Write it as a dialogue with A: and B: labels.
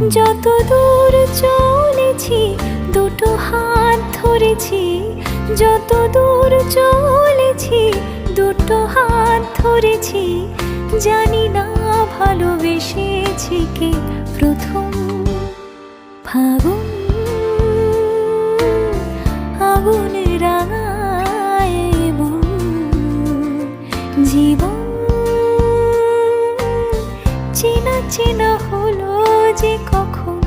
A: যত দূর চলেছি দুটো হাত ধরেছি, যত দূর চলেছি দুটো হাত ধরেছি, জানি না ভালোবেসেছি কে প্রথম। ফাগুন আগুন রাঙায় মন, জীবন চেনা চেনা হলো যে কখন।